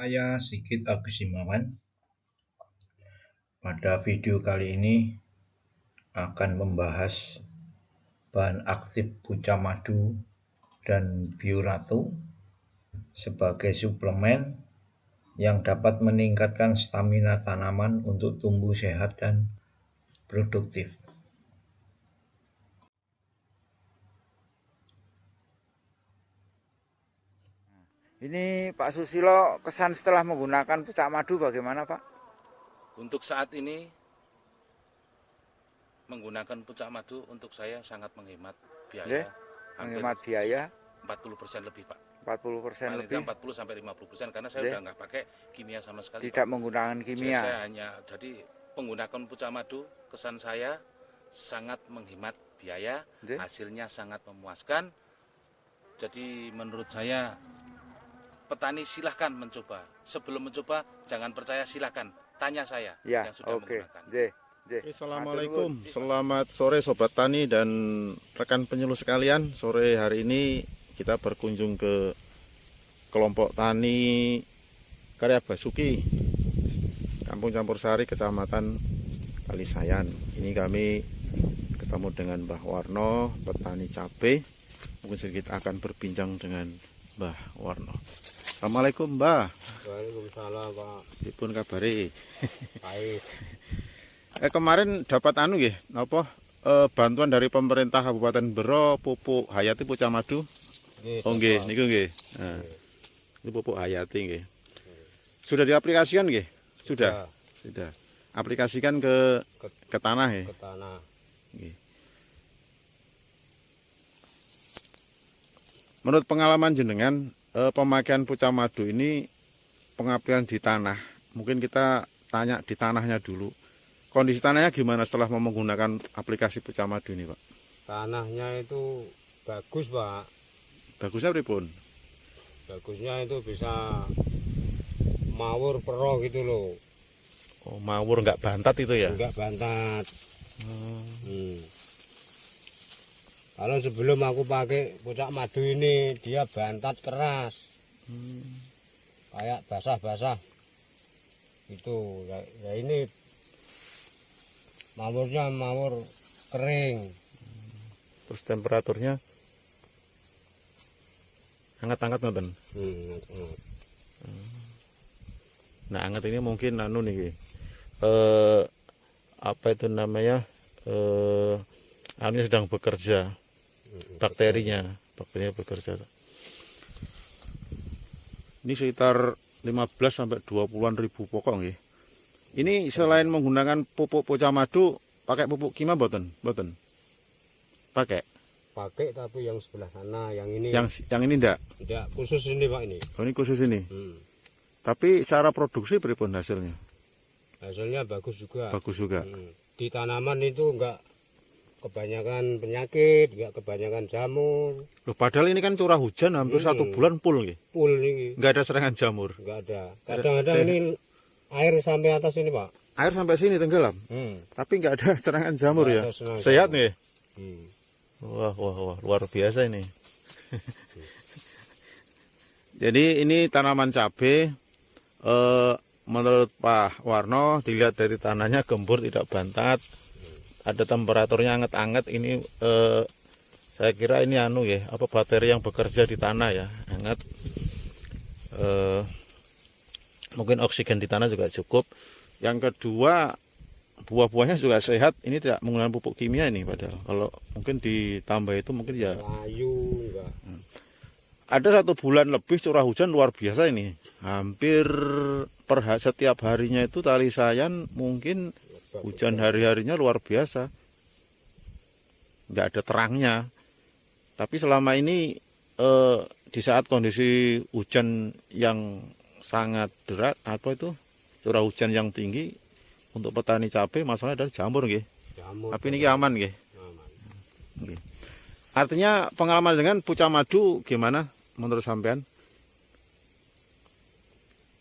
Saya Sigit Agus Himawan. Pada video kali ini akan membahas bahan aktif pucah madu dan bioratu sebagai suplemen yang dapat meningkatkan stamina tanaman untuk tumbuh sehat dan produktif. Ini Pak Susilo, kesan setelah menggunakan pucak madu bagaimana Pak? Untuk saat ini menggunakan pucak madu untuk saya sangat menghemat biaya. Menghemat biaya 40% lebih Pak. 40% lebih. 40 sampai 50% karena saya udah nggak pakai kimia sama sekali. Tidak Pak. menggunakan kimia. Saya hanya jadi menggunakan pucak madu, kesan saya sangat menghemat biaya, hasilnya sangat memuaskan. Jadi menurut saya petani silahkan mencoba. Sebelum mencoba jangan percaya, silahkan tanya saya yang sudah menggunakan. Assalamualaikum, selamat sore Sobat Tani dan rekan penyuluh sekalian. Sore hari ini kita berkunjung ke kelompok tani Karya Basuki, Kampung Campur Sari, Kecamatan Kalisayan. Ini kami ketemu dengan Mbah Warno, petani cabai. Mungkin sedikit akan berbincang dengan Mbah Warno. Assalamualaikum Mbah. Waalaikumsalam Pak. Dipun kabari. Baik. Kemarin dapat bantuan dari pemerintah Kabupaten Bero, pupuk Hayati pucak madu. Nggih, niku nggih. Nah, ini pupuk Hayati nggih. Sudah diaplikasikan nggih? Sudah. Aplikasikan ke tanah ya. Ke tanah. Nggih. Menurut pengalaman jenengan, pemakaian pucak madu ini pengaplikasian di tanah. Mungkin kita tanya di tanahnya dulu. Kondisi tanahnya gimana setelah menggunakan aplikasi pucak madu ini, Pak? Tanahnya itu bagus, Pak. Bagusnya pripun? Bagusnya itu bisa mawur pero gitu loh. Oh, mawur nggak bantat itu ya? Nggak bantat. Kalau sebelum aku pakai pucak madu ini dia bantat keras, kayak basah-basah. Itu ya ini mawurnya mawur kering. Terus temperaturnya hangat-hangat ngoten. Nah, hangat ini mungkin nih. Apa itu namanya? Ini sedang bekerja. Bakterinya bekerja. Ini sekitar 15 sampai 20-an ribu pokok nggih. Ini selain menggunakan pupuk pucak madu, pakai pupuk kimia mboten? Mboten. Pakai Tapi yang sebelah sana, yang ini. Yang ini enggak? Enggak, khusus ini Pak ini. Oh, ini khusus ini. Tapi secara produksi pripun hasilnya? Hasilnya bagus juga. Bagus juga. Di tanaman itu enggak kebanyakan penyakit, enggak kebanyakan jamur. Loh, padahal ini kan curah hujan hampir 1 bulan full nggih. Full nih. Enggak ada serangan jamur. Enggak ada. Kadang-kadang ini air sampai atas ini, Pak. Air sampai sini tenggelam. Tapi enggak ada serangan jamur ya. Sehat nih. Wah, luar biasa ini. Jadi ini tanaman cabai. Menurut Pak Warno, dilihat dari tanahnya gembur, tidak bantat. Ada temperaturnya anget-anget. Ini saya kira ini bakteri yang bekerja di tanah ya, hangat. Mungkin oksigen di tanah juga cukup. Yang kedua, buah-buahnya juga sehat. Ini tidak menggunakan pupuk kimia ini, padahal kalau mungkin ditambah itu mungkin ya layu enggak. Ada 1 bulan lebih curah hujan luar biasa ini. Hampir setiap harinya itu Kalisayan mungkin hujan hari-harinya luar biasa. Nggak ada terangnya. Tapi selama ini di saat kondisi hujan yang sangat deras, curah hujan yang tinggi, untuk petani cabai masalah adalah jamur nggih. Tapi ini aman nggih. Nggih. Artinya pengalaman dengan pucak madu gimana menurut sampean?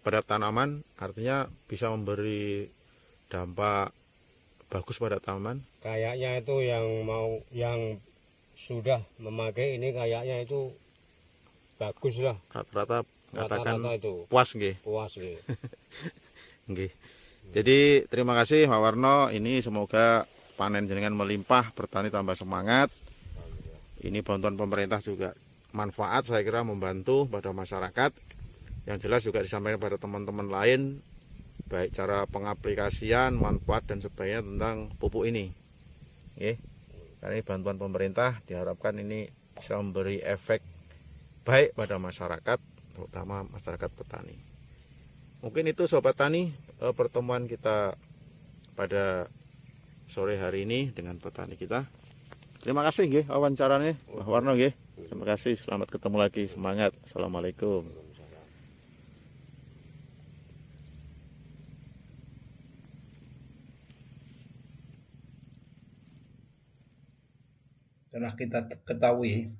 Pada tanaman artinya bisa memberi dampak bagus pada tanaman. Kayaknya itu yang sudah memakai ini kayaknya itu bagus lah. Rata-rata Katakan rata-rata itu puas nggih. puas gitu. Nggih. Jadi terima kasih Pak Warno, ini semoga panen jenengan melimpah, bertani tambah semangat. Ini bantuan pemerintah juga manfaat, saya kira membantu pada masyarakat. Yang jelas juga disampaikan pada teman-teman lain, baik cara pengaplikasian, manfaat dan sebagainya tentang pupuk ini. Oke. Karena ini bantuan pemerintah, diharapkan ini bisa memberi efek baik pada masyarakat, terutama masyarakat petani. Mungkin itu Sobat Tani, pertemuan kita pada sore hari ini dengan petani kita. Terima kasih nggih wawancaranya Pak Warno nggih. Terima kasih, selamat ketemu lagi, semangat. Assalamualaikum. Telah kita ketahui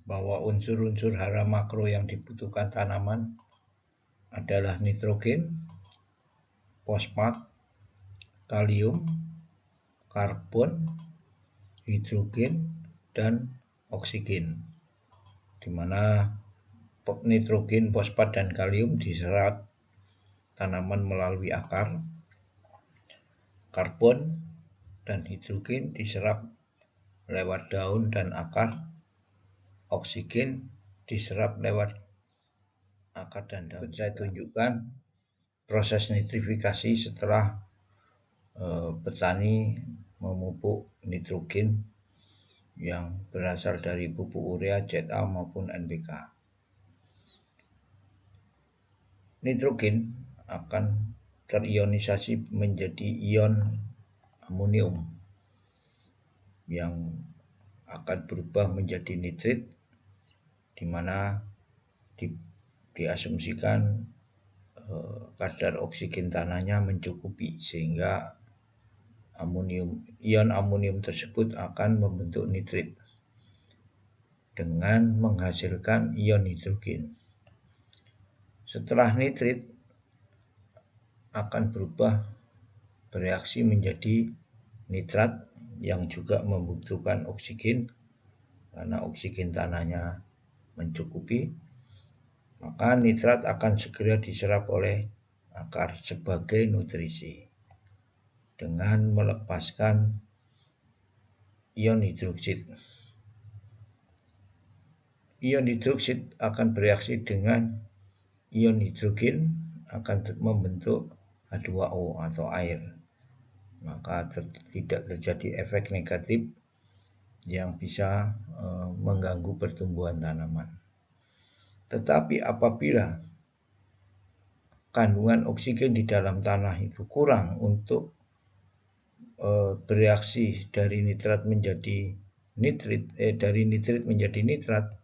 bahwa unsur-unsur hara makro yang dibutuhkan tanaman adalah nitrogen, fosfat, kalium, karbon, hidrogen, dan oksigen, di mana nitrogen, fosfat, dan kalium diserap tanaman melalui akar, karbon dan hidrogen diserap lewat daun dan akar, oksigen diserap lewat akar dan daun. Saya tunjukkan proses nitrifikasi setelah petani memupuk nitrogen yang berasal dari pupuk urea, ZA maupun NPK. Nitrogen akan terionisasi menjadi ion amonium yang akan berubah menjadi nitrit, di mana diasumsikan kadar oksigen tanahnya mencukupi, sehingga ion amonium tersebut akan membentuk nitrit dengan menghasilkan ion hidrogen. Setelah nitrit akan berubah bereaksi menjadi nitrat yang juga membutuhkan oksigen, karena oksigen tanahnya mencukupi, maka nitrat akan segera diserap oleh akar sebagai nutrisi dengan melepaskan ion hidroksid. Ion hidroksid akan bereaksi dengan ion hidrogen, akan membentuk H2O atau air. Maka tidak terjadi efek negatif yang bisa mengganggu pertumbuhan tanaman. Tetapi apabila kandungan oksigen di dalam tanah itu kurang untuk bereaksi dari nitrat menjadi nitrit, dari nitrit menjadi nitrat,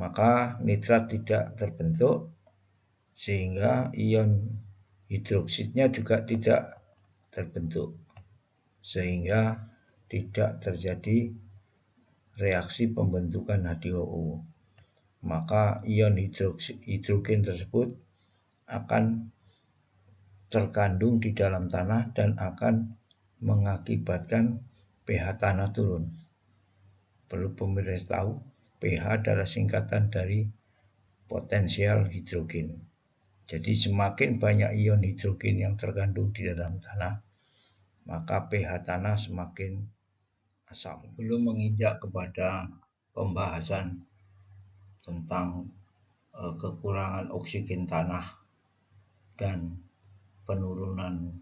maka nitrat tidak terbentuk, sehingga ion hidroksidnya juga tidak terbentuk, sehingga tidak terjadi reaksi pembentukan H2O. Maka ion hidrogen tersebut akan terkandung di dalam tanah dan akan mengakibatkan pH tanah turun. Perlu pemirsa tahu, pH adalah singkatan dari potensial hidrogen. Jadi semakin banyak ion hidrogen yang terkandung di dalam tanah, maka pH tanah semakin asam. Belum menginjak kepada pembahasan tentang kekurangan oksigen tanah dan penurunan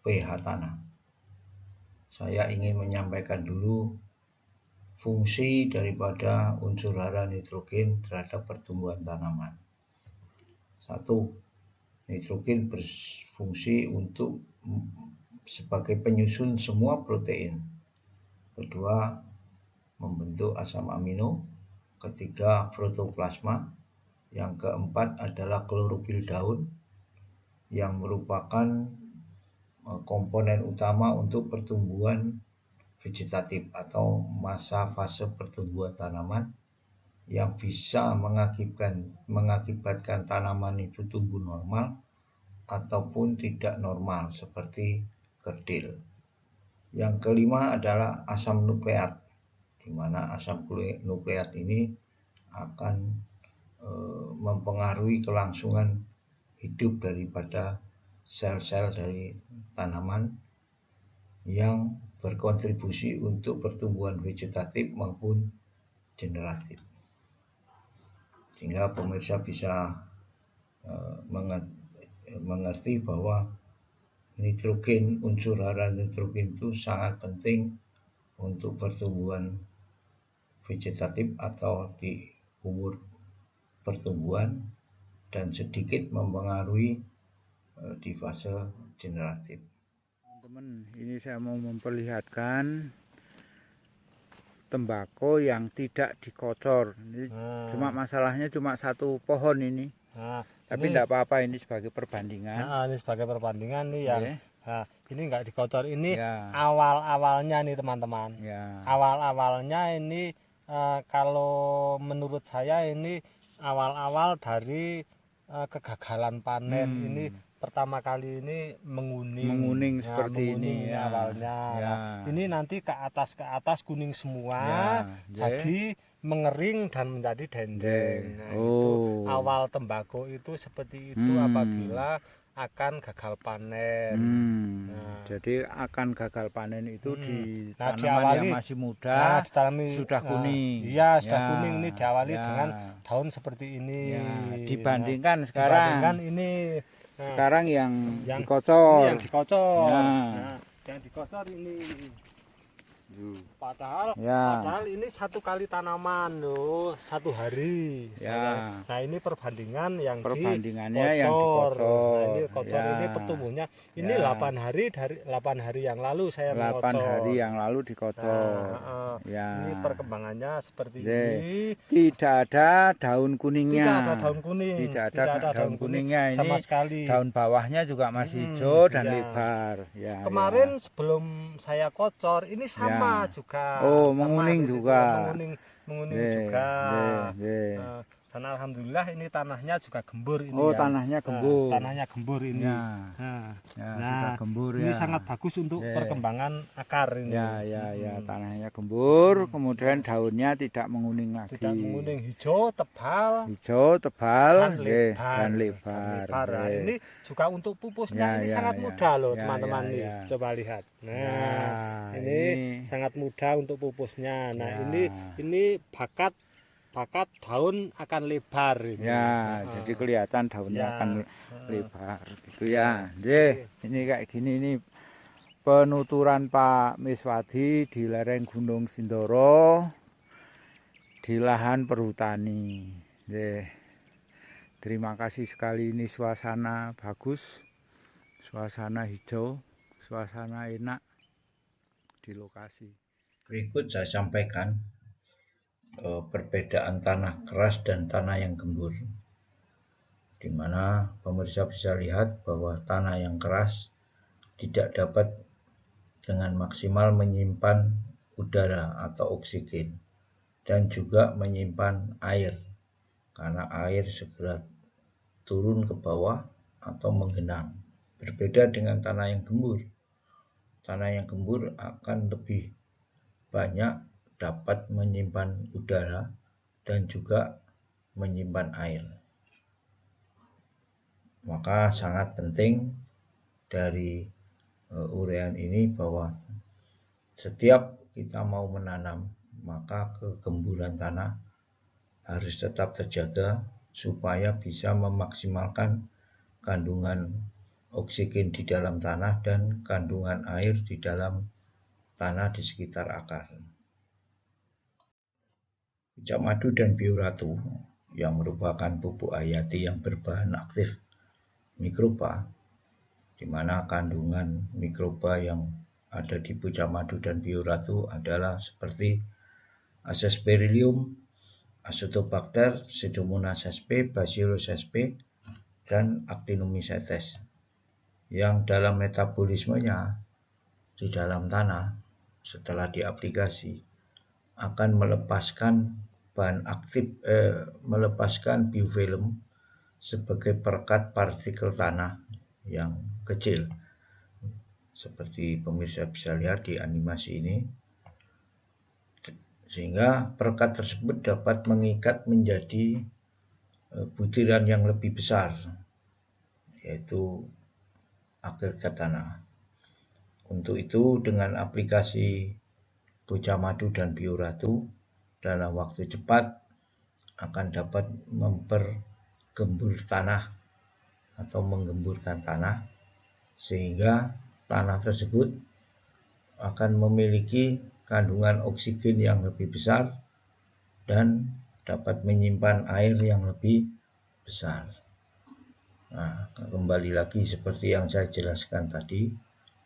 pH tanah. Saya ingin menyampaikan dulu fungsi daripada unsur hara nitrogen terhadap pertumbuhan tanaman. 1. Nitrogen berfungsi untuk sebagai penyusun semua protein. Kedua, membentuk asam amino. Ketiga, protoplasma. Yang keempat adalah klorofil daun, yang merupakan komponen utama untuk pertumbuhan vegetatif atau masa fase pertumbuhan tanaman, yang bisa mengakibatkan tanaman itu tumbuh normal ataupun tidak normal seperti kerdil. Yang kelima adalah asam nukleat, di mana asam nukleat ini akan mempengaruhi kelangsungan hidup daripada sel-sel dari tanaman yang berkontribusi untuk pertumbuhan vegetatif maupun generatif. Sehingga pemirsa bisa mengerti bahwa nitrogen, unsur hara nitrogen itu sangat penting untuk pertumbuhan vegetatif atau di umur pertumbuhan dan sedikit mempengaruhi di fase generatif. Teman-teman, ini saya mau memperlihatkan tembakau yang tidak dikocor. Ini cuma masalahnya cuma satu pohon ini. Tapi tidak apa-apa, ini sebagai perbandingan. Ini sebagai perbandingan nih yang ini nggak dikocor. Ini awal-awalnya nih teman-teman. Awal-awalnya ini kalau menurut saya ini awal-awal dari kegagalan panen. Ini pertama kali ini menguning seperti menguning ini awalnya. Nah, ini nanti ke atas kuning semua, jadi mengering dan menjadi dendeng. Nah, itu awal tembakau itu seperti itu apabila akan gagal panen. Jadi akan gagal panen itu di tanaman yang masih muda sudah kuning. Iya, sudah kuning. Ini diawali dengan daun seperti ini. Dibandingkan sekarang ini sekarang yang dikocor. Yang dikocor. Yang dikocor ini. Padahal ini satu kali tanaman loh, 1 hari. Nah ini perbandingannya yang dikocor. Nah, ini kocor ini pertumbuhannya ini 8 hari dari 8 hari yang lalu saya 8 mengocor. hari yang lalu dikocor. Ini perkembangannya seperti ini. Tidak ada daun kuningnya. Tidak ada daun kuning. Tidak ada daun kuningnya ini sama sekali. Daun bawahnya juga masih hijau dan lebar. Kemarin sebelum saya kocor ini sama juga. Menguning juga. Menguning juga. Dan alhamdulillah ini tanahnya juga gembur ini. Tanahnya gembur. Tanahnya gembur ini. Sudah gembur ini sangat bagus untuk perkembangan akar ini. Tanahnya gembur, kemudian daunnya tidak menguning lagi. Tidak menguning, hijau tebal. Dan lebar. Nah, ini juga untuk pupusnya ini sangat mudah loh teman-teman nih. Coba lihat. Nah, ini sangat mudah untuk pupusnya. Nah, ini bakat daun akan lebar ini. Jadi kelihatan daunnya akan lebar gitu ya. Ini kayak gini nih penuturan Pak Miswadi di lereng Gunung Sindoro di lahan perhutani. Terima kasih sekali, ini suasana bagus, suasana hijau, suasana enak di lokasi. Berikut saya sampaikan perbedaan tanah keras dan tanah yang gembur, di mana pemirsa bisa lihat bahwa tanah yang keras tidak dapat dengan maksimal menyimpan udara atau oksigen dan juga menyimpan air, karena air segera turun ke bawah atau menggenang. Berbeda dengan tanah yang gembur. Tanah yang gembur akan lebih banyak dapat menyimpan udara dan juga menyimpan air. Maka sangat penting dari uraian ini bahwa setiap kita mau menanam, maka kegemburan tanah harus tetap terjaga supaya bisa memaksimalkan kandungan oksigen di dalam tanah dan kandungan air di dalam tanah di sekitar akar. Pucak madu dan bioratu yang merupakan pupuk hayati yang berbahan aktif mikroba, di mana kandungan mikroba yang ada di pucak madu dan bioratu adalah seperti Aspergillium, Azotobacter, Pseudomonas sp, Bacillus sp, dan Actinomycetes, yang dalam metabolismenya di dalam tanah setelah diaplikasi akan melepaskan bahan aktif, melepaskan biofilm sebagai perekat partikel tanah yang kecil. Seperti pemirsa bisa lihat di animasi ini, sehingga perekat tersebut dapat mengikat menjadi butiran yang lebih besar, yaitu agregat tanah. Untuk itu dengan aplikasi Bocah Madu dan Bioratu dalam waktu cepat akan dapat mempergembur tanah atau menggemburkan tanah, sehingga tanah tersebut akan memiliki kandungan oksigen yang lebih besar dan dapat menyimpan air yang lebih besar. Nah, kembali lagi seperti yang saya jelaskan tadi,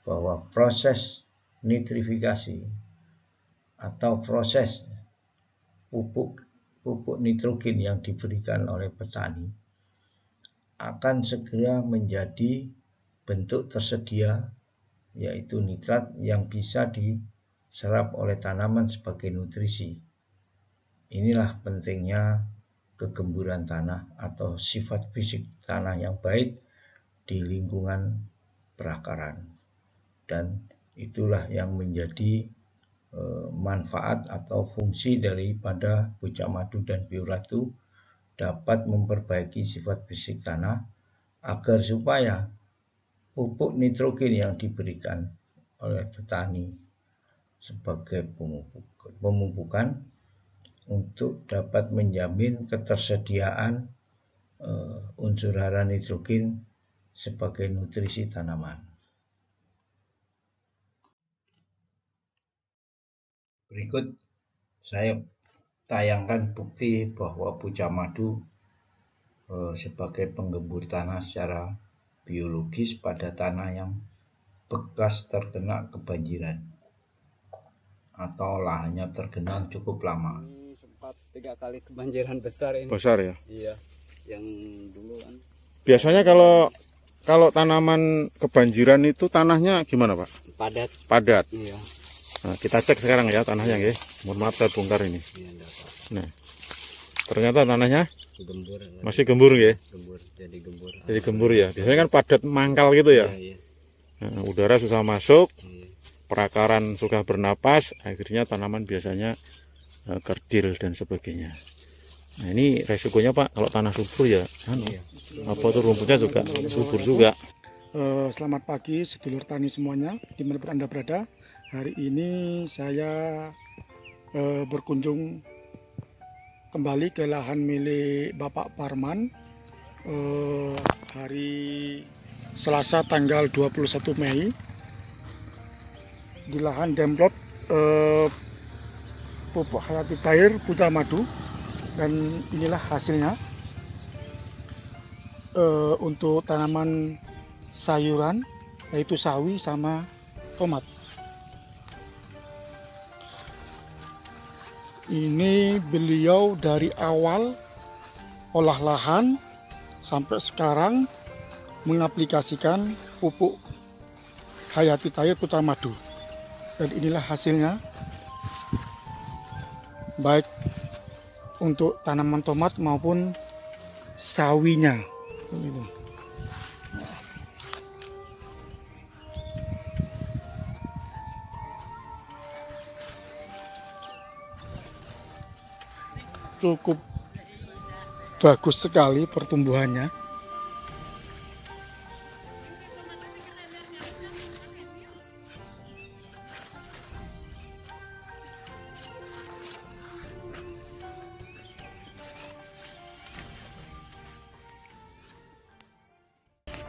bahwa proses nitrifikasi atau proses pupuk nitrogen yang diberikan oleh petani akan segera menjadi bentuk tersedia, yaitu nitrat yang bisa diserap oleh tanaman sebagai nutrisi. Inilah pentingnya kegemburan tanah atau sifat fisik tanah yang baik di lingkungan perakaran. Dan itulah yang menjadi manfaat atau fungsi daripada Bocah Madu dan Bioratu, dapat memperbaiki sifat fisik tanah agar supaya pupuk nitrogen yang diberikan oleh petani sebagai pemupukan untuk dapat menjamin ketersediaan unsur hara nitrogen sebagai nutrisi tanaman. Berikut saya tayangkan bukti bahwa Bocah Madu sebagai penggembur tanah secara biologis pada tanah yang bekas terkena kebanjiran atau lahannya tergenang cukup lama. Ini sempat 3 kali kebanjiran besar ini. Besar ya? Iya, yang dulu kan. Biasanya kalau tanaman kebanjiran itu tanahnya gimana, Pak? Padat. Padat. Iya. Nah, kita cek sekarang ya tanahnya, nggih. Mohon maaf saya bongkar ini. Iya, enggak apa. Nah, ternyata tanahnya Gembur. masih gembur, nggih. Gembur, jadi gembur. Jadi gembur ya. Biasanya kan padat mangkal gitu ya. Iya, iya. Nah, udara susah masuk, Iya. perakaran suka bernapas, akhirnya tanaman biasanya kerdil dan sebagainya. Nah, ini resikonya Pak, kalau tanah subur ya, Iya. apa tuh rumputnya juga subur juga. Selamat pagi sedulur tani semuanya, dimanapun Anda berada. Hari ini saya berkunjung kembali ke lahan milik Bapak Parman hari Selasa tanggal 21 Mei di lahan demplot pupuk hayati cair Bocah Madu, dan inilah hasilnya untuk tanaman sayuran yaitu sawi sama tomat. Ini beliau dari awal olah lahan sampai sekarang mengaplikasikan pupuk hayati cair Bocah Madu, dan inilah hasilnya, baik untuk tanaman tomat maupun sawinya. Cukup bagus sekali pertumbuhannya.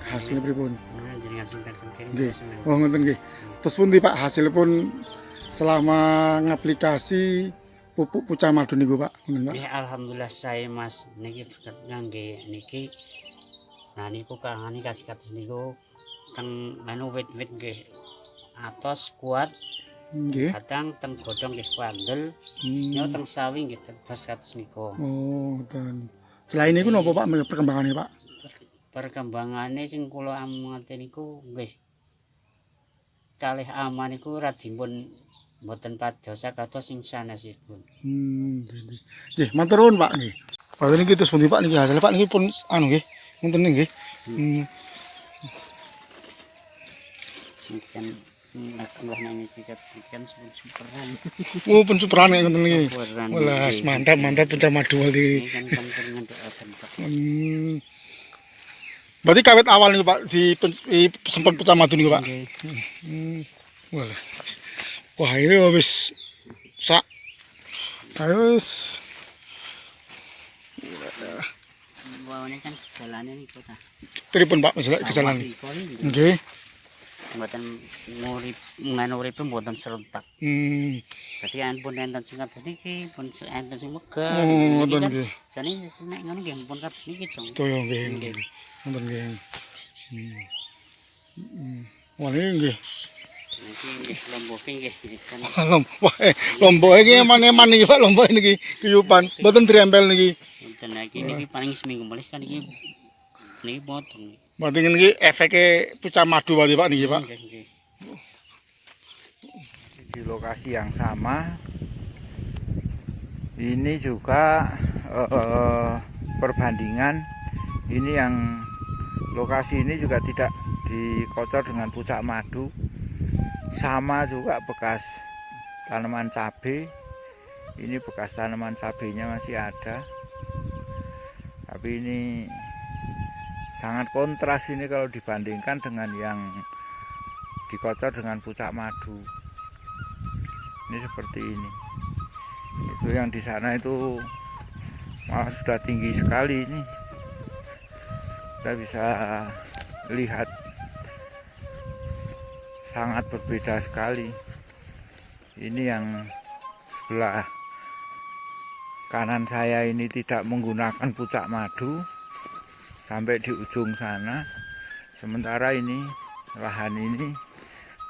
Hasilnya pripun? Nggih. Oh ngoten nggih. Terus pundi Pak hasilipun selama ngaplikasi pupuk Bocah Madu niku Pak? Ya alhamdulillah saya Mas niki ngangge niki. Nah niku kangani kados niku teng menu wit-wit nggih atos kuat. Nggih. Kadang teng godhong nggih wandel. Yo teng sawi nggih cerdas kados niku. Oh, dan selain niku napa Pak perkembangannya Pak? Perkembangannya sing kula amati niku nggih kalih aman niku radipun mboten padosa kados sing sanesipun. Nggih, matur nuwun Pak nggih. Pak niki terus pundi Pak niki hasil Pak niki pun anu nggih, ngoten nggih. Mungkin Lah nang iki kan superan. Oh, pensuperan kayak ngoten iki. Wah, mantap pucah madu iki. Kan ngendok bentuk. Berarti kawit awal nih Pak sempat pucah madu nih Pak. Wah ini wis sak. Ayo wis. Wawane kan jalannya nih kota. Pripun Pak jalan? Nggih. Mboten ngurip mboten serentak. Dadi ampun enten sing kados niki, pun enten sing megah. Ngoten nggih. Jane nek ngono nggih pun kados niki, Jong. Sedaya nggih. Ngoten nggih. Wah nggih. Niki nggih lomboke nggih. Lombok iki eman-eman niki Pak, lombok niki kiyupan. Mboten dirempel niki. Mboten niki paling seminggu melih kan niki potong. Berarti niki efeknya pucah madu berarti Pak niki Pak. Di lokasi yang sama ini juga perbandingan ini yang lokasi ini juga tidak dikocor dengan pucak madu, sama juga bekas tanaman cabai. Ini bekas tanaman cabainya masih ada, tapi ini sangat kontras ini kalau dibandingkan dengan yang dikocor dengan pucak madu. Ini seperti ini. Itu yang di sana itu malah sudah tinggi sekali ini. Kita bisa lihat sangat berbeda sekali. Ini yang sebelah kanan saya ini tidak menggunakan pucak madu sampai di ujung sana, sementara ini lahan ini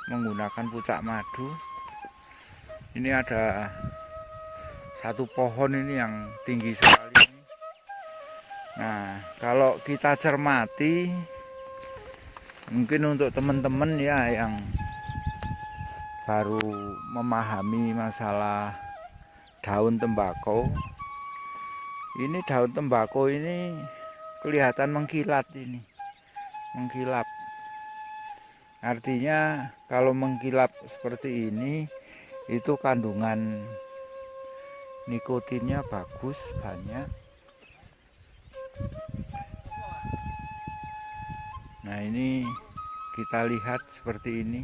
menggunakan pucak madu. Ini ada satu pohon ini yang tinggi sekali. Nah, kalau kita cermati, mungkin untuk teman-teman ya yang baru memahami masalah daun tembakau, ini daun tembakau ini kelihatan mengkilat ini, mengkilap. Artinya kalau mengkilap seperti ini, itu kandungan nikotinnya bagus, banyak. Nah ini kita lihat seperti ini.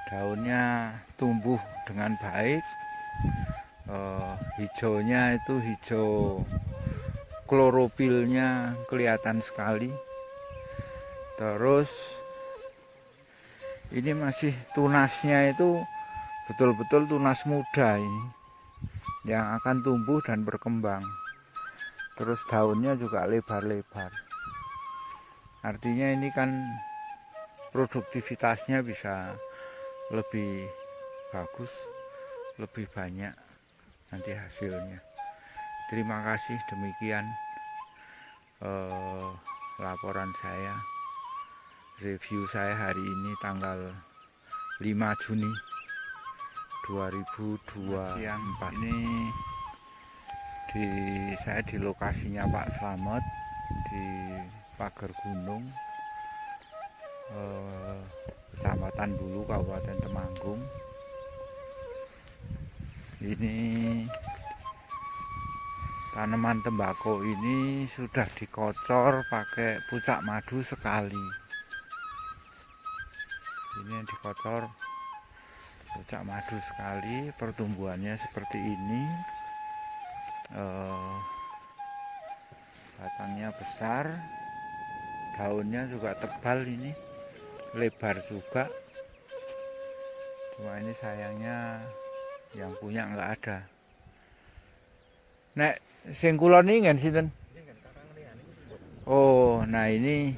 Daunnya tumbuh dengan baik. Hijaunya itu hijau, klorofilnya kelihatan sekali. Terus ini masih tunasnya itu betul-betul tunas muda ini yang akan tumbuh dan berkembang. Terus daunnya juga lebar-lebar. Artinya ini kan produktivitasnya bisa lebih bagus, lebih banyak nanti hasilnya. Terima kasih, demikian laporan saya, review saya hari ini tanggal 5 Juni 2024. Ini saya di lokasinya Pak Slamet di Pager Gunung, Kecamatan Bulu, Kabupaten Temanggung. Ini tanaman tembakau ini sudah dikocor pakai pucak madu sekali. Ini yang dikocor pucak madu sekali, pertumbuhannya seperti ini. Batangnya besar, daunnya juga tebal, ini lebar juga. Cuma ini sayangnya yang punya nggak ada. Nek sing kula ningen sinten? Oh, nah ini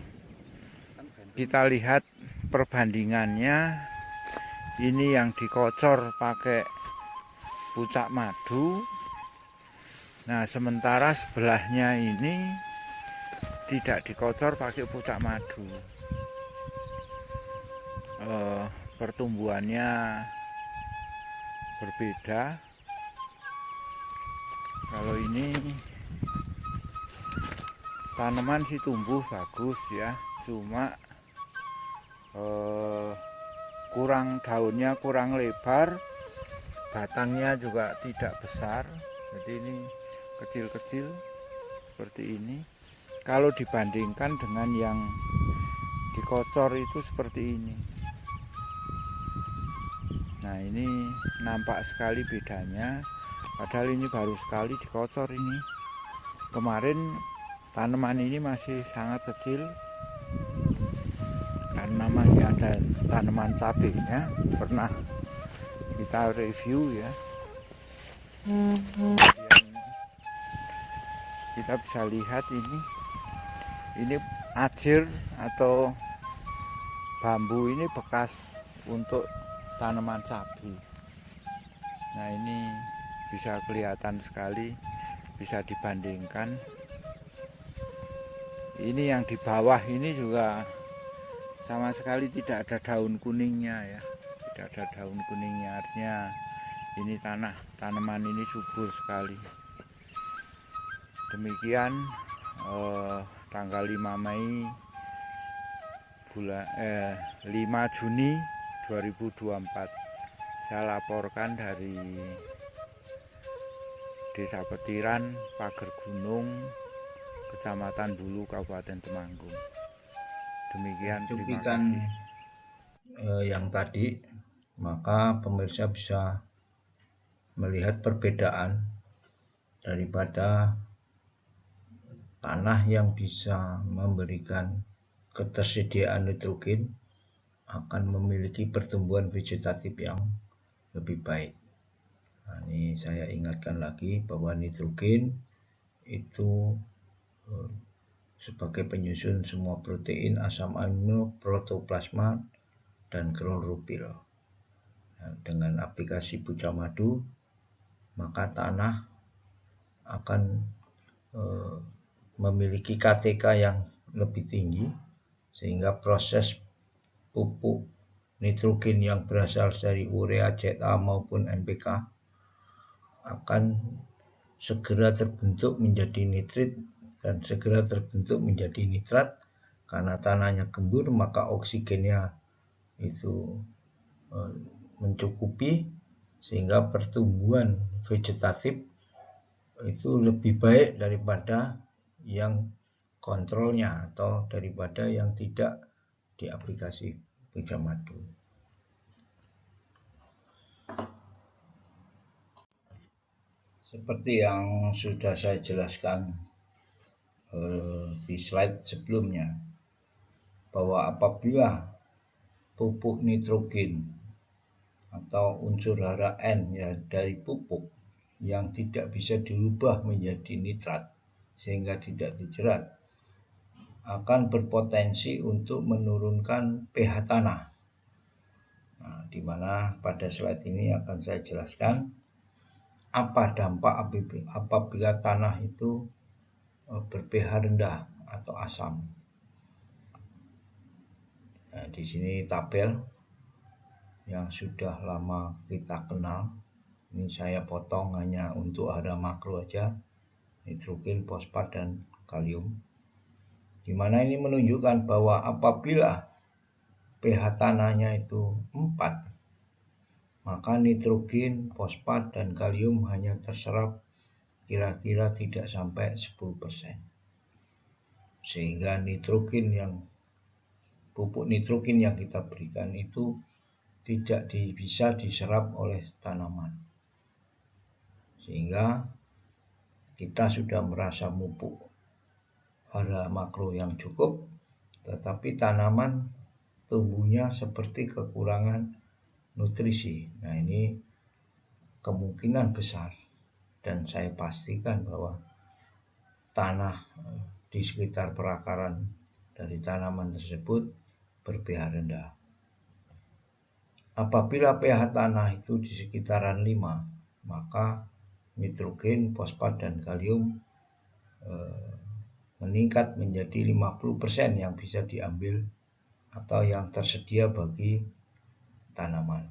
kita lihat perbandingannya. Ini yang dikocor pakai pucak madu. Nah, sementara sebelahnya ini tidak dikocor pakai pucak madu. Pertumbuhannya berbeda. Kalau ini tanaman sih tumbuh bagus ya, cuma kurang, daunnya kurang lebar, batangnya juga tidak besar, jadi ini kecil-kecil seperti ini. Kalau dibandingkan dengan yang dikocor itu seperti ini. Nah, ini nampak sekali bedanya, padahal ini baru sekali dikocor ini. Kemarin tanaman ini masih sangat kecil karena masih ada tanaman cabenya, pernah kita review ya. Kemudian kita bisa lihat ini ajir atau bambu ini bekas untuk tanaman cabai. Nah, ini bisa kelihatan sekali, bisa dibandingkan. Ini yang di bawah ini juga sama sekali tidak ada daun kuningnya ya, tidak ada daun kuningnya, artinya ini tanaman ini subur sekali. Demikian tanggal 5 Mei 5 Juni 2024 saya laporkan dari Desa Petiran, Pager Gunung, Kecamatan Bulu, Kabupaten Temanggung. Demikian, terima kasih. Yang tadi, maka pemirsa bisa melihat perbedaan daripada tanah yang bisa memberikan ketersediaan nitrogen akan memiliki pertumbuhan vegetatif yang lebih baik. Nah, ini saya ingatkan lagi bahwa nitrogen itu sebagai penyusun semua protein, asam amino, protoplasma, dan klorofil. Nah, dengan aplikasi Puja Madu, maka tanah akan memiliki KTK yang lebih tinggi, sehingga proses pupuk nitrogen yang berasal dari urea, ZA maupun NPK akan segera terbentuk menjadi nitrit dan segera terbentuk menjadi nitrat. Karena tanahnya gembur, maka oksigennya itu mencukupi, sehingga pertumbuhan vegetatif itu lebih baik daripada yang kontrolnya atau daripada yang tidak di aplikasi Puja Madu. Seperti yang sudah saya jelaskan di slide sebelumnya, bahwa apabila pupuk nitrogen atau unsur hara N ya, dari pupuk yang tidak bisa dirubah menjadi nitrat sehingga tidak dijerat, akan berpotensi untuk menurunkan pH tanah. Nah, di mana pada slide ini akan saya jelaskan apa dampak apabila tanah itu ber-pH rendah atau asam. Nah, di sini tabel yang sudah lama kita kenal. Ini saya potong hanya untuk hara makro aja, nitrogen, fosfat, dan kalium. Di mana ini menunjukkan bahwa apabila pH tanahnya itu 4, maka nitrogen, fosfat, dan kalium hanya terserap kira-kira tidak sampai 10%. Sehingga pupuk nitrogen yang kita berikan itu tidak bisa diserap oleh tanaman. Sehingga kita sudah merasa pupuk hara makro yang cukup, tetapi tanaman tumbuhnya seperti kekurangan nutrisi. Nah, ini kemungkinan besar, dan saya pastikan bahwa tanah di sekitar perakaran dari tanaman tersebut ber-pH rendah. Apabila pH tanah itu di sekitaran 5, maka nitrogen, fosfat, dan kalium meningkat menjadi 50% yang bisa diambil atau yang tersedia bagi tanaman,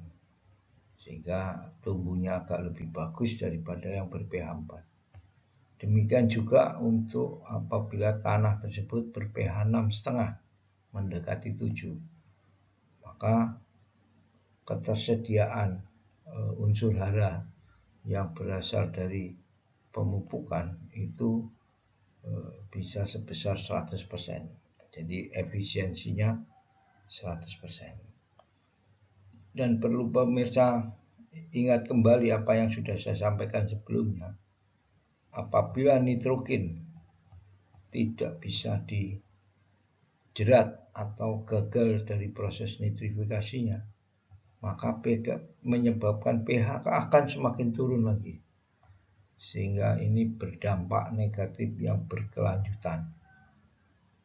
sehingga tumbuhnya agak lebih bagus daripada yang ber-pH 4. Demikian juga untuk apabila tanah tersebut ber-pH 6,5 mendekati 7, maka ketersediaan unsur hara yang berasal dari pemupukan itu bisa sebesar 100%. Jadi efisiensinya 100%. Dan perlu pemirsa ingat kembali apa yang sudah saya sampaikan sebelumnya. Apabila nitrogen tidak bisa dijerat atau gagal dari proses nitrifikasinya, maka menyebabkan pH akan semakin turun lagi. Sehingga ini berdampak negatif yang berkelanjutan.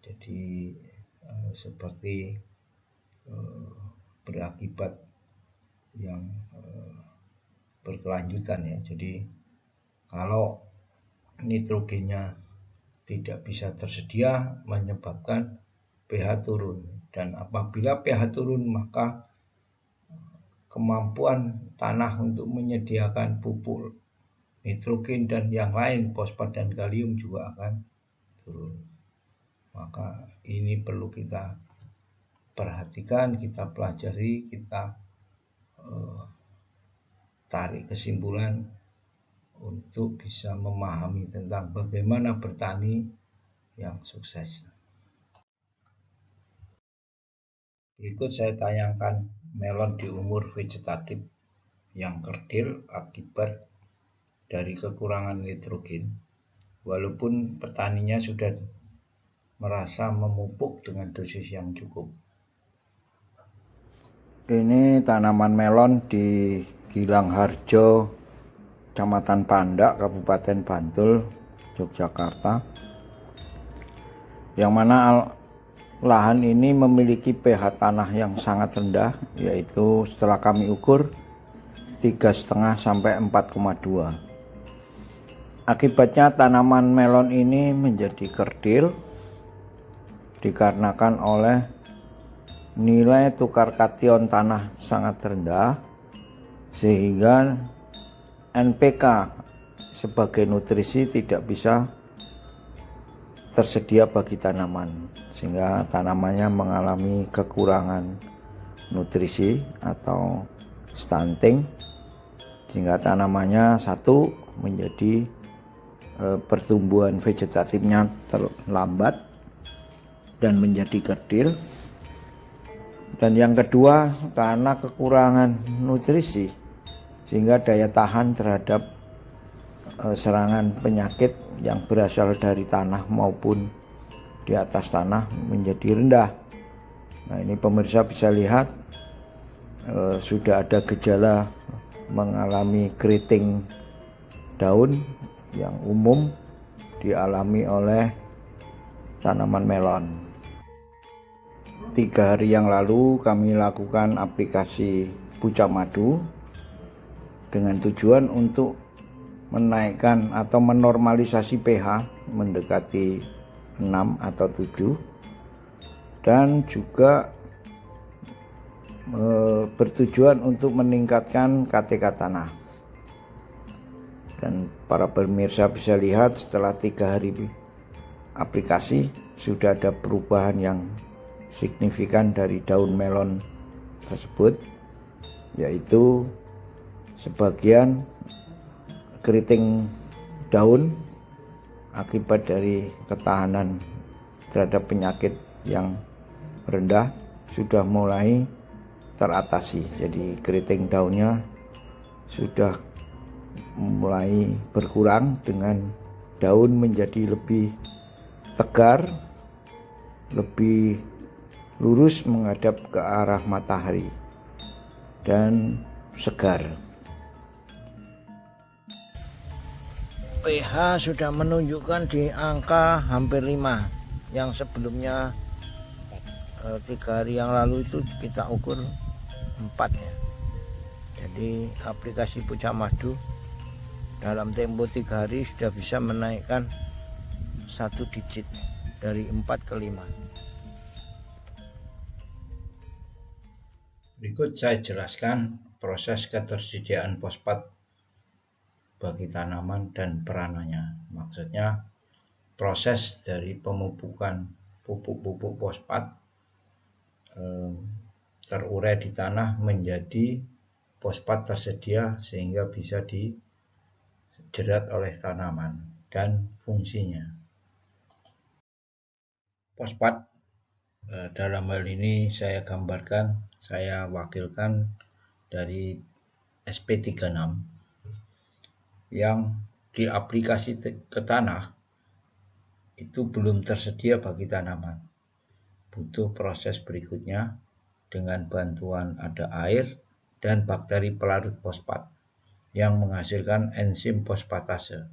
Jadi seperti berakibat yang berkelanjutan ya. Jadi kalau nitrogennya tidak bisa tersedia menyebabkan pH turun, dan apabila pH turun maka kemampuan tanah untuk menyediakan pupuk nitrogen dan yang lain, fosfat dan kalium juga akan turun. Maka ini perlu kita perhatikan, kita pelajari, kita tarik kesimpulan untuk bisa memahami tentang bagaimana bertani yang sukses. Berikut saya tayangkan melon di umur vegetatif yang kerdil akibat dari kekurangan nitrogen, walaupun petaninya sudah merasa memupuk dengan dosis yang cukup. Ini tanaman melon di Gilang Harjo, Kecamatan Pandak, Kabupaten Bantul, Yogyakarta, yang mana lahan ini memiliki pH tanah yang sangat rendah, yaitu setelah kami ukur 3,5 sampai 4,2. Akibatnya tanaman melon ini menjadi kerdil dikarenakan oleh nilai tukar kation tanah sangat rendah, sehingga NPK sebagai nutrisi tidak bisa tersedia bagi tanaman, sehingga tanamannya mengalami kekurangan nutrisi atau stunting, sehingga tanamannya satu menjadi pertumbuhan vegetatifnya terlambat dan menjadi kerdil, dan yang kedua karena kekurangan nutrisi sehingga daya tahan terhadap serangan penyakit yang berasal dari tanah maupun di atas tanah menjadi rendah. Nah, ini pemirsa bisa lihat sudah ada gejala mengalami keriting daun yang umum dialami oleh tanaman melon. 3 hari yang lalu kami lakukan aplikasi Pucamadu dengan tujuan untuk menaikkan atau menormalisasi pH mendekati 6 atau 7, dan juga bertujuan untuk meningkatkan KTK tanah. Dan para pemirsa bisa lihat setelah 3 hari aplikasi sudah ada perubahan yang signifikan dari daun melon tersebut, yaitu sebagian keriting daun akibat dari ketahanan terhadap penyakit yang rendah sudah mulai teratasi. Jadi keriting daunnya sudah mulai berkurang dengan daun menjadi lebih tegar, lebih lurus menghadap ke arah matahari dan segar. pH sudah menunjukkan di angka hampir 5, yang sebelumnya 3 hari yang lalu itu kita ukur 4 ya. Jadi aplikasi Pucamadu dalam tempo 3 hari sudah bisa menaikkan 1 digit dari 4 ke 5. Berikut saya jelaskan proses ketersediaan fosfat bagi tanaman dan peranannya. Maksudnya proses dari pemupukan pupuk-pupuk fosfat terurai di tanah menjadi fosfat tersedia sehingga bisa dijerat oleh tanaman dan fungsinya. Fosfat dalam hal ini saya gambarkan, saya wakilkan dari SP36 yang diaplikasi ke tanah itu belum tersedia bagi tanaman. Butuh proses berikutnya dengan bantuan ada air dan bakteri pelarut fosfat yang menghasilkan enzim fosfatase.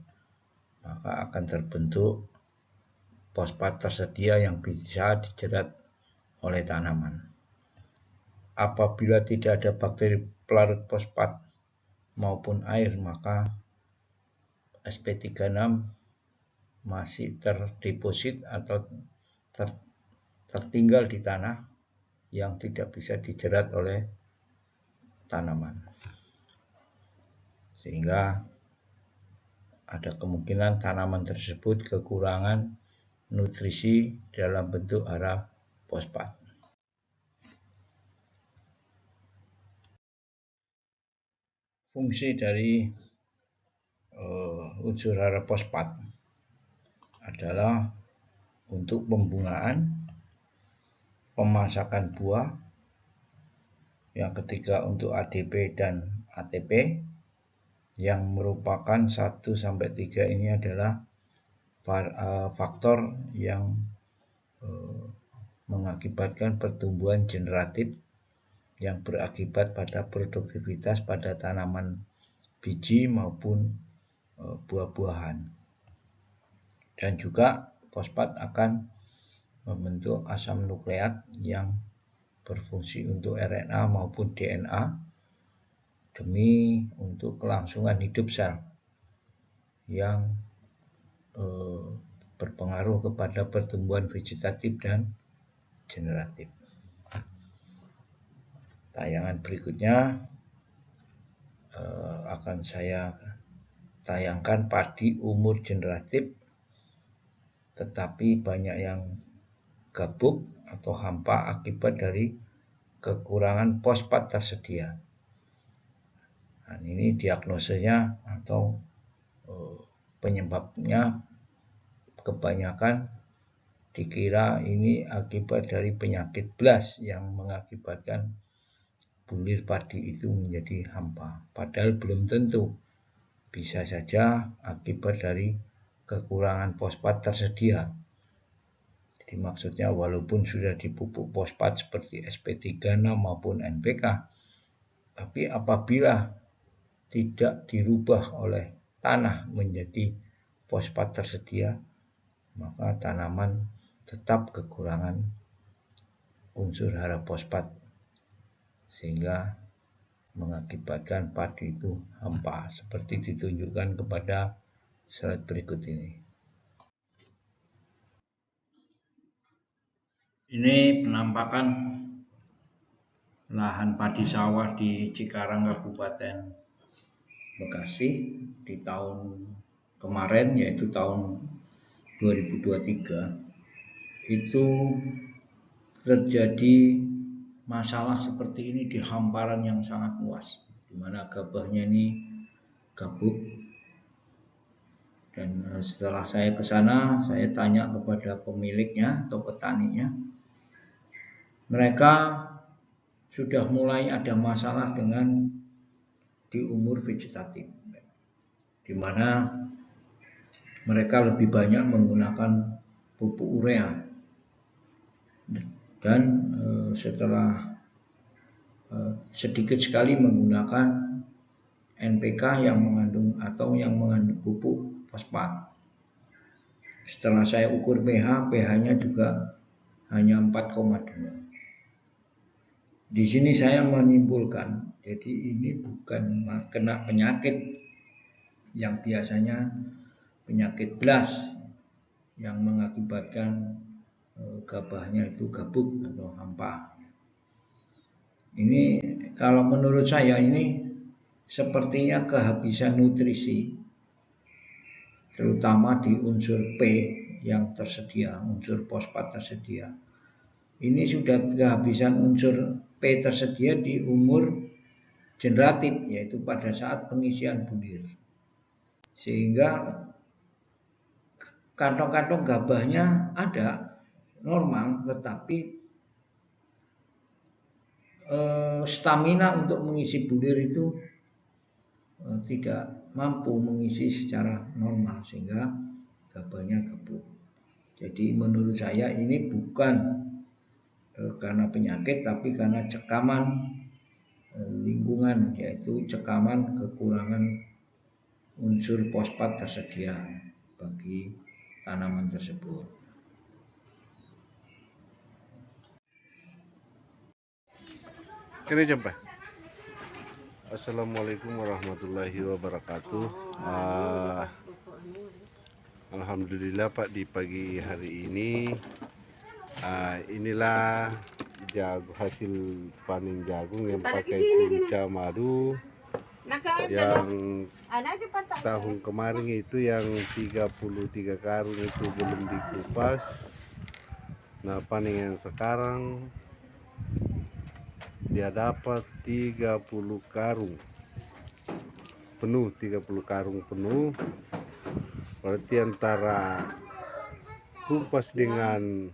Maka akan terbentuk fosfat tersedia yang bisa dijerat oleh tanaman. Apabila tidak ada bakteri pelarut fosfat maupun air, maka SP36 masih terdeposit atau tertinggal di tanah yang tidak bisa dijerat oleh tanaman. Sehingga ada kemungkinan tanaman tersebut kekurangan nutrisi dalam bentuk hara fosfat. Fungsi dari unsur hara fosfat adalah untuk pembungaan, pemasakan buah, yang ketiga untuk ADP dan ATP, yang merupakan 1-3 ini adalah faktor yang mengakibatkan pertumbuhan generatif yang berakibat pada produktivitas pada tanaman biji maupun buah-buahan. Dan juga fosfat akan membentuk asam nukleat yang berfungsi untuk RNA maupun DNA demi untuk kelangsungan hidup sel yang berpengaruh kepada pertumbuhan vegetatif dan generatif. Tayangan berikutnya akan saya tayangkan padi umur generatif tetapi banyak yang gabuk atau hampa akibat dari kekurangan fosfat tersedia. Nah, ini diagnosanya atau penyebabnya kebanyakan dikira ini akibat dari penyakit blast yang mengakibatkan bulir padi itu menjadi hampa. Padahal belum tentu, bisa saja akibat dari kekurangan fosfat tersedia. Jadi maksudnya walaupun sudah dipupuk fosfat seperti SP36 maupun NPK, tapi apabila tidak dirubah oleh tanah menjadi fosfat tersedia, maka tanaman tetap kekurangan unsur hara fosfat sehingga mengakibatkan padi itu hampa seperti ditunjukkan kepada slide berikut ini. Ini penampakan lahan padi sawah di Cikarang, Kabupaten Bekasi di tahun kemarin, yaitu tahun 2023. Itu terjadi masalah seperti ini di hamparan yang sangat luas, di mana gabahnya ini gabuk. Dan setelah saya ke sana, saya tanya kepada pemiliknya atau petaninya. Mereka sudah mulai ada masalah dengan di umur vegetatif, di mana mereka lebih banyak menggunakan pupuk urea. Dan setelah sedikit sekali menggunakan NPK yang mengandung atau yang mengandung pupuk fosfat. Setelah saya ukur pH-nya juga hanya 4,2. Di sini saya menyimpulkan, jadi ini bukan kena penyakit yang biasanya penyakit blast yang mengakibatkan gabahnya itu gabuk atau hampa. Ini kalau menurut saya ini sepertinya kehabisan nutrisi terutama di unsur P yang tersedia, unsur fosfat tersedia. Ini sudah kehabisan unsur P tersedia di umur generatif, yaitu pada saat pengisian bulir. Sehingga kantong-kantong gabahnya ada normal, tetapi stamina untuk mengisi bulir itu tidak mampu mengisi secara normal, sehingga gabahnya gabuk. Jadi menurut saya ini bukan karena penyakit, tapi karena cekaman lingkungan, yaitu cekaman kekurangan unsur fosfat tersedia bagi tanaman tersebut. Kini jumpa. Assalamualaikum warahmatullahi wabarakatuh. Alhamdulillah Pak, di pagi hari ini inilah hasil panen jagung yang pakai punca madu yang tahun kemarin itu yang 33 karung itu belum dikupas. Nah, panen yang sekarang dia dapat 30 karung penuh, 30 karung penuh. Berarti antara kupas dengan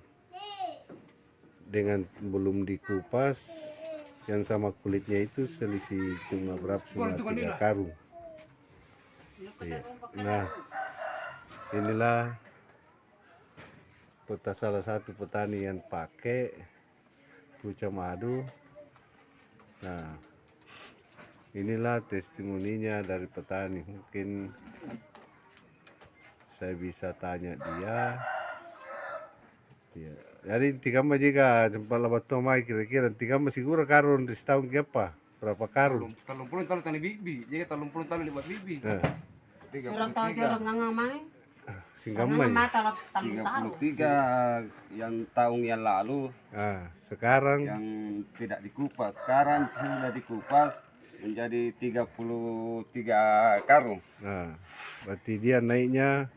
belum dikupas yang sama kulitnya itu selisih cuma berapa, cuma 3 karung. Iya. Nah, inilah salah satu petani yang pakai punca madu. Nah, inilah testimoninya dari petani. Mungkin saya bisa tanya dia. Jadi tigamba jika jempol lebat tomai kira-kira tigamba sigura karun di setahun ke apa? Berapa karun? 30 tahun tani bibi, jadi 30 tahun lewat bibi. Orang tahu orang ngamai. Singgamai. 33 yang tahun yang lalu. Sekarang yang tidak dikupas. Sekarang sudah dikupas menjadi 33 karung. Nah, berarti dia naiknya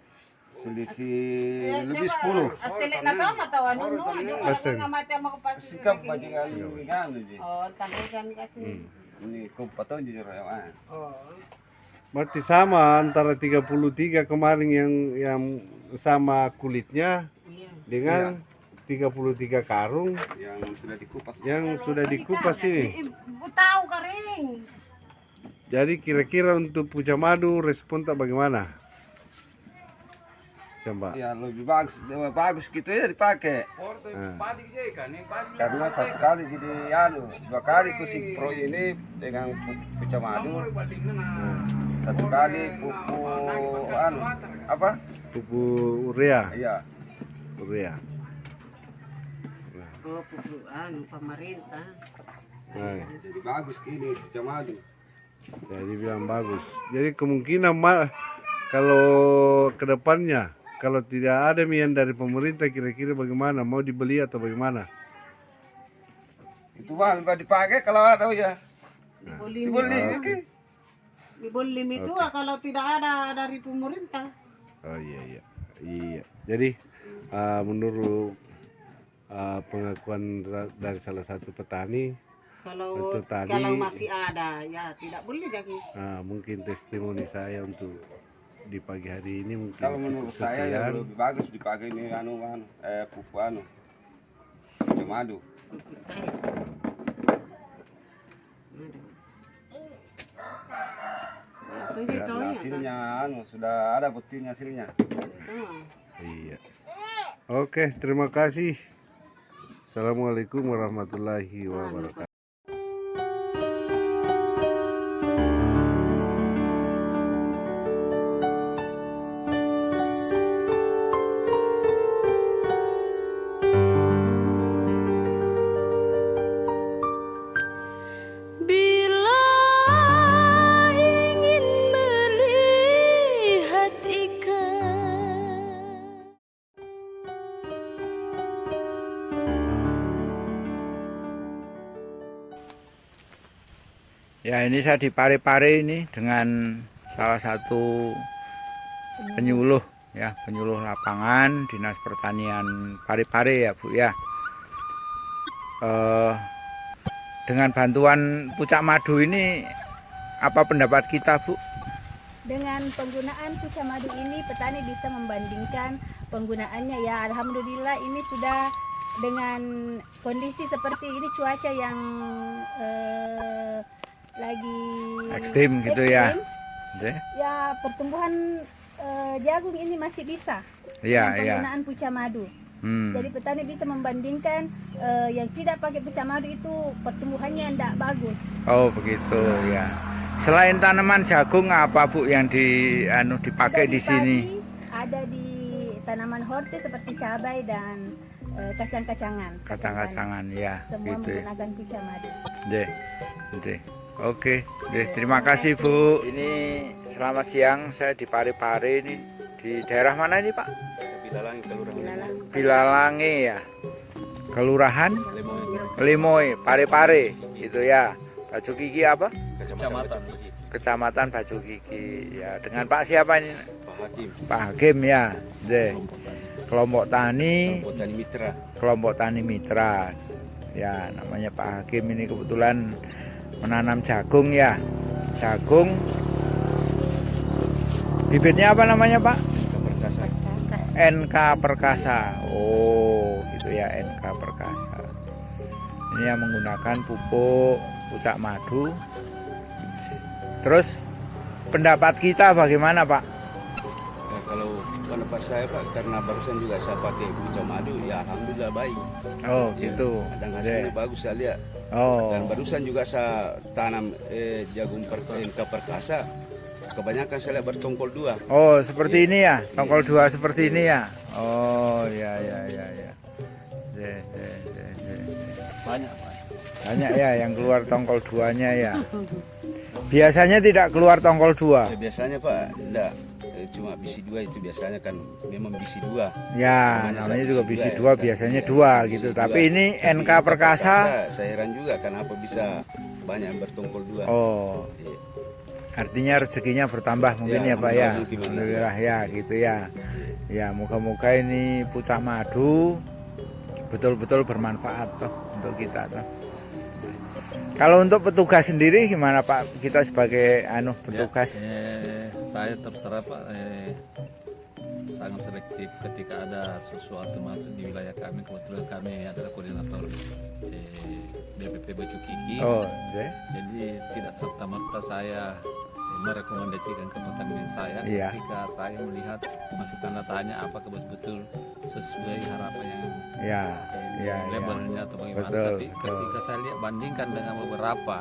selisih lebih 10. Asilin na tahu matawa nunu juga ngamai mau pas. Sikap bajingan ini. Oh, tangguhan kasi. Ini kumpatan jujur ya. Oh. Berarti sama antara 33 kemarin yang sama kulitnya dengan 33 karung yang sudah dikupas ini. Tahu kering. Jadi kira-kira untuk punca madu respon tak bagaimana? Coba. Ya lebih bagus gitu ya dipakai. Karena satu kali jadi 2 kali kusi pro ini dengan punca madu. Satu kali pupuk apa? Pupuk urea. Iya. Urea. Oh, pupuk pemerintah. Nah, bagus gini punca madu. Jadi bilang bagus. Jadi kemungkinan kalau kedepannya kalau tidak ada yang dari pemerintah kira-kira bagaimana? Mau dibeli atau bagaimana? Itu mah dipakai kalau ada ya. Dibeli. Oke. Dibeli itu kalau tidak ada dari pemerintah. Oh iya. Jadi menurut pengakuan dari salah satu petani, kalau masih ada ya tidak boleh jadi. Mungkin testimoni saya untuk di pagi hari ini mungkin kalau menurut saya yang lebih bagus dipakai ini pupuk punca madu. Hasilnya sudah ada buktinya hasilnya. Iya. Oke, terima kasih. Assalamualaikum warahmatullahi wabarakatuh. Ya, ini saya di Pare-Pare ini dengan salah satu penyuluh ya, penyuluh lapangan Dinas Pertanian Parepare ya Bu ya. Dengan bantuan pucak madu ini apa pendapat kita Bu? Dengan penggunaan pucak madu ini petani bisa membandingkan penggunaannya ya, alhamdulillah ini sudah dengan kondisi seperti ini, cuaca yang lagi ekstrim gitu ya. Ya pertumbuhan jagung ini masih bisa ya, dengan penggunaan pucak madu. Jadi petani bisa membandingkan yang tidak pakai pucak madu itu pertumbuhannya tidak bagus. Oh begitu ya. Selain tanaman jagung apa Bu yang dipakai di sini? Ada di tanaman horti seperti cabai dan kacang-kacangan. Kacang-kacangan ya. Semua gitu. menggunakan pucak madu. Oke, terima kasih Bu. Ini selamat siang, saya di Parepare ini. Di daerah mana ini Pak? Bilalangi, Kelurahan Bilalangi ya. Kelurahan Limoy, Parepare itu ya. Baju Gigi apa? Kecamatan Baju Gigi ya. Dengan Pak siapa ini? Pak Hakim ya. Kelompok tani Mitra. Kelompok tani Mitra. Ya, namanya Pak Hakim ini kebetulan menanam jagung ya. Jagung. Bibitnya apa namanya Pak? NK Perkasa. Oh, itu ya NK Perkasa. Ini yang menggunakan pupuk pucak madu. Terus pendapat kita bagaimana Pak? Ya, kalau pendapat saya Pak, karena barusan juga saya pakai pucak madu, ya alhamdulillah baik. Oh ya, gitu. Dan hasilnya bagus saya lihat. Oh. Dan barusan juga saya tanam jagung NK Perkasa. Kebanyakan saya lihat bertongkol 2. Oh seperti ini ya, tongkol 2 seperti ini ya. Oh ya. Banyak ya yang keluar tongkol 2-nya ya. Biasanya tidak keluar tongkol 2. Ya, biasanya Pak, enggak. Cuma bisi 2 itu biasanya kan memang bisi 2. Ya, namanya juga bisi 2 biasanya 2 gitu. Tapi ini NK Perkasa. Saya heran juga kenapa bisa banyak yang bertongkol 2. Oh. Artinya rezekinya bertambah mungkin ya Pak ya. Alhamdulillah ya gitu ya. Ya, moga-moga ini pucak madu betul-betul bermanfaat toh untuk kita toh. Kalau untuk petugas sendiri gimana Pak? Kita sebagai petugas. Ya, saya terserah Pak, sangat selektif ketika ada sesuatu masuk di wilayah kami. Kebetulan kami adalah koordinator BPP Baju Gigi. Oh, jadi tidak serta-merta saya merekomendasikan ke petani saya ketika saya melihat masih tanda tanya apakah betul-betul sesuai harapan yang labelnya atau bagaimana. Tapi ketika saya lihat bandingkan dengan beberapa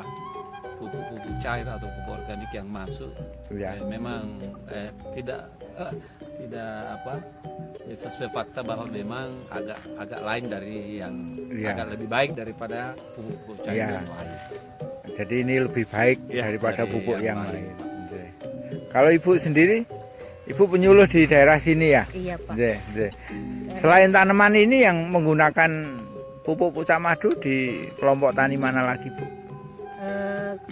pupuk cair atau pupuk organik yang masuk, memang tidak sesuai fakta bahwa memang agak lain dari yang agak lebih baik daripada pupuk cair yang lain. Jadi ini lebih baik daripada pupuk yang lain. Kalau Ibu sendiri, Ibu penyuluh di daerah sini ya? Iya Pak. Selain tanaman ini yang menggunakan pupuk pucak madu di kelompok tani mana lagi Bu?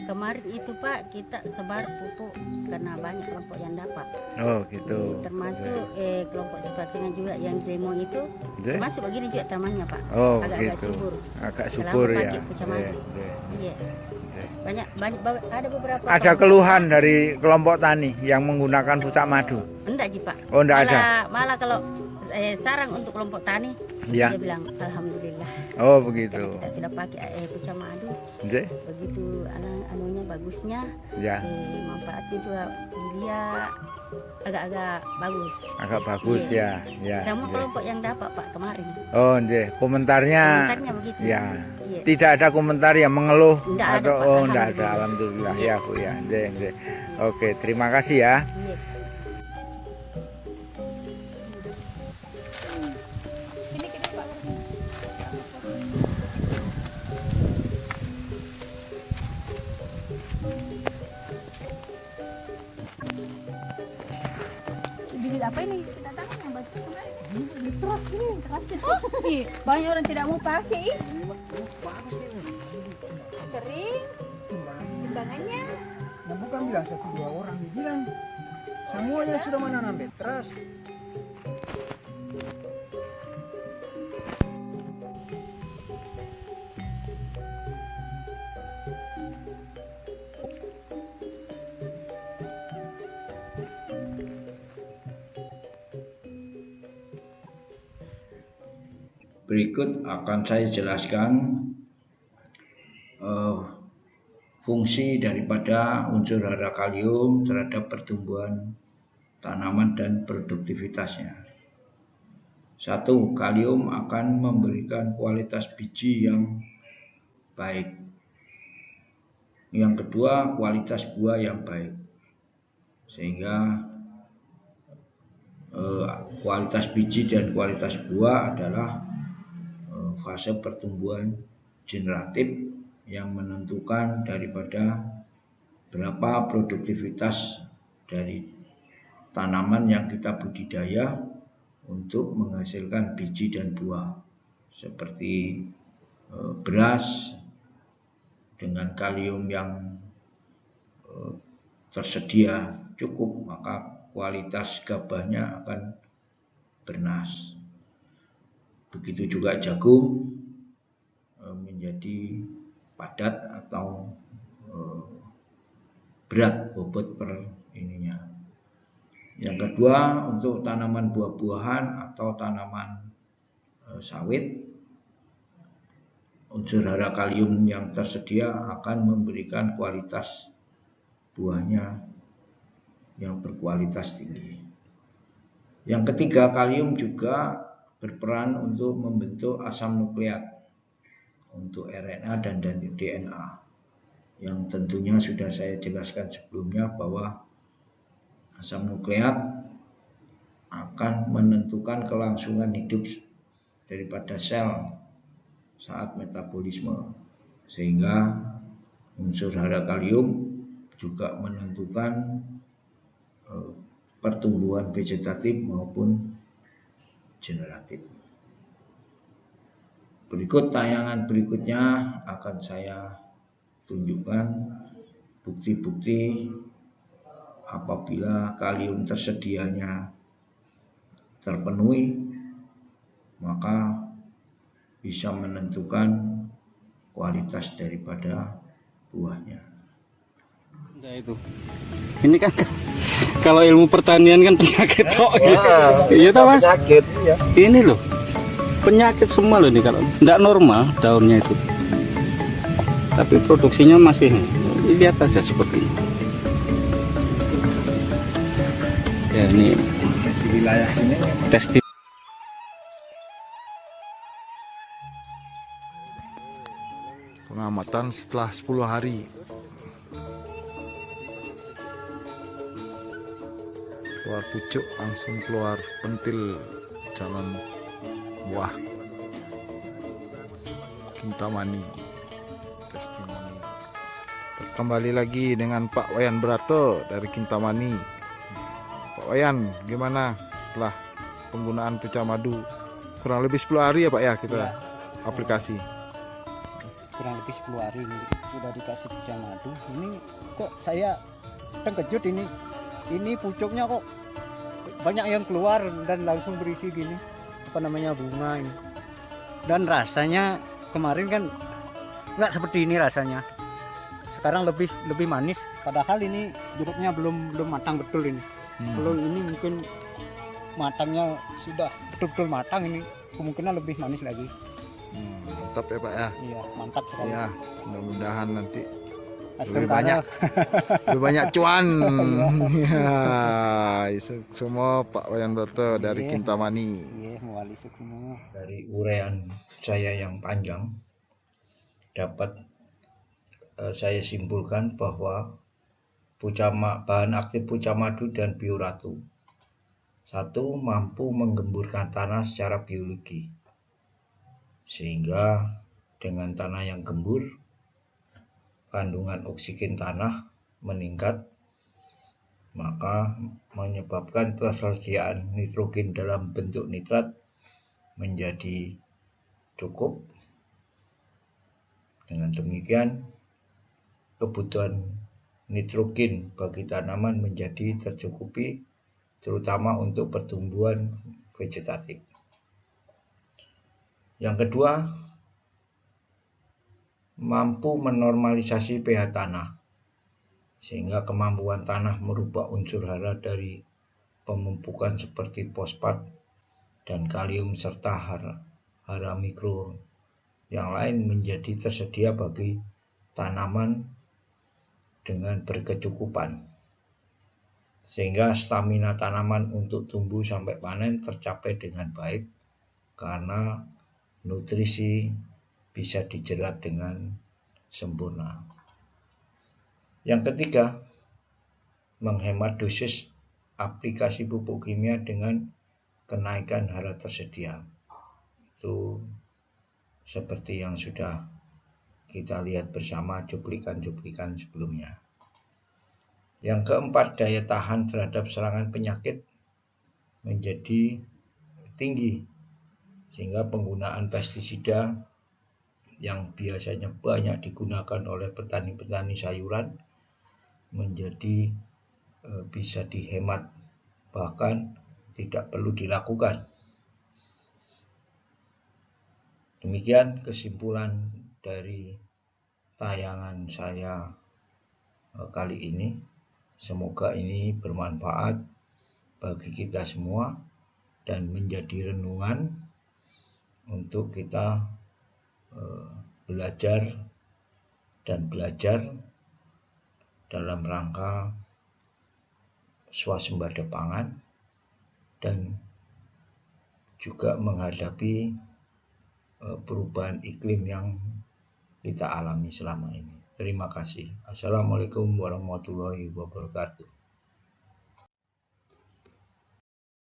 Kemarin itu Pak kita sebar pupuk karena banyak kelompok yang dapat. Oh gitu. Termasuk kelompok sebagainya juga yang demo itu termasuk begini juga tamannya Pak. Oh agak gitu. Subur. Agak subur ya. Iya. Banyak ada beberapa. Ada keluhan dari kelompok tani yang menggunakan pucak madu? Enggak Ji Pak. Oh enggak ada. Malah kalau sarang untuk kelompok tani dia bilang alhamdulillah. Oh begitu. Kita sudah pakai pucak madu. Begitu anunya bagusnya. Manfaatnya juga dia agak-agak bagus. Agak bagus ya. Semua kelompok yang dapat Pak kemarin. Oh komentarnya begitu. Ya. Tidak ada komentar yang mengeluh enggak atau ada, enggak ada, alhamdulillah ya Bu ya. Oke, terima kasih ya. Bibit apa ini? Banyak orang tidak mau pakai. Kering timbangannya. Nah, bukan bilang 1-2 orang bilang semuanya sudah menanam betras. Berikut akan saya jelaskan fungsi daripada unsur hara kalium terhadap pertumbuhan tanaman dan produktivitasnya. 1. Kalium akan memberikan kualitas biji yang baik. Yang kedua, kualitas buah yang baik. Sehingga kualitas biji dan kualitas buah adalah fase pertumbuhan generatif yang menentukan daripada berapa produktivitas dari tanaman yang kita budidaya untuk menghasilkan biji dan buah, seperti beras dengan kalium yang tersedia cukup, maka kualitas gabahnya akan bernas. Begitu juga jagung menjadi padat atau berat bobot per ininya. Yang kedua, untuk tanaman buah-buahan atau tanaman sawit, unsur hara kalium yang tersedia akan memberikan kualitas buahnya yang berkualitas tinggi. Yang ketiga, kalium juga berperan untuk membentuk asam nukleat untuk RNA dan DNA, yang tentunya sudah saya jelaskan sebelumnya bahwa asam nukleat akan menentukan kelangsungan hidup daripada sel saat metabolisme, sehingga unsur hara kalium juga menentukan pertumbuhan vegetatif maupun generatif. Berikut tayangan berikutnya akan saya tunjukkan bukti-bukti apabila kalium tersedianya terpenuhi, maka bisa menentukan kualitas daripada buahnya. Itu. Ini kan kalau ilmu pertanian kan penyakit kok. Iya toh Mas? Penyakit, iya. Ini loh. Penyakit semua loh ini kalau tidak normal daunnya itu. Tapi produksinya masih lihat aja seperti ini. Ya ini di wilayah ini testing. Pengamatan setelah 10 hari. Keluar pucuk, langsung keluar pentil calon buah Kintamani. Testimoni. Kembali lagi dengan Pak Wayan Berato dari Kintamani. Pak Wayan, gimana setelah penggunaan Puca Madu? Kurang lebih 10 hari ya Pak ya kita ya, aplikasi. Kurang lebih 10 hari ini sudah dikasih Puca Madu. Ini kok saya terkejut ini pucuknya kok banyak yang keluar dan langsung berisi gini, apa namanya, bunga ini. Dan rasanya kemarin kan nggak seperti ini rasanya. Sekarang lebih manis, padahal ini jeruknya belum matang betul ini. Kalau ini mungkin matangnya sudah betul-betul matang, ini kemungkinan lebih manis lagi. Mantap ya Pak ya. Iya, mantap sekali. Ya, mudah-mudahan nanti lebih banyak cuan. Ya, semua Pak Wayan Berato dari Kintamani. Iya, mewalisik semua. Dari uraian saya yang panjang dapat saya simpulkan bahwa bahan aktif Puca Madu dan Bioratu, 1, mampu menggemburkan tanah secara biologi, sehingga dengan tanah yang gembur kandungan oksigen tanah meningkat, maka menyebabkan ketersediaan nitrogen dalam bentuk nitrat menjadi cukup. Dengan demikian kebutuhan nitrogen bagi tanaman menjadi tercukupi, terutama untuk pertumbuhan vegetatif. Yang kedua, mampu menormalisasi pH tanah, sehingga kemampuan tanah merubah unsur hara dari pemupukan seperti fosfat dan kalium serta hara mikro yang lain menjadi tersedia bagi tanaman dengan berkecukupan, sehingga stamina tanaman untuk tumbuh sampai panen tercapai dengan baik karena nutrisi bisa dijerat dengan sempurna. Yang ketiga, menghemat dosis aplikasi pupuk kimia dengan kenaikan hara tersedia. Itu seperti yang sudah kita lihat bersama cuplikan-cuplikan sebelumnya. Yang keempat, daya tahan terhadap serangan penyakit menjadi tinggi, sehingga penggunaan pestisida yang biasanya banyak digunakan oleh petani-petani sayuran menjadi bisa dihemat, bahkan tidak perlu dilakukan. Demikian kesimpulan dari tayangan saya kali ini. Semoga ini bermanfaat bagi kita semua dan menjadi renungan untuk kita belajar dalam rangka swasembada pangan dan juga menghadapi perubahan iklim yang kita alami selama ini. Terima kasih. Assalamualaikum warahmatullahi wabarakatuh.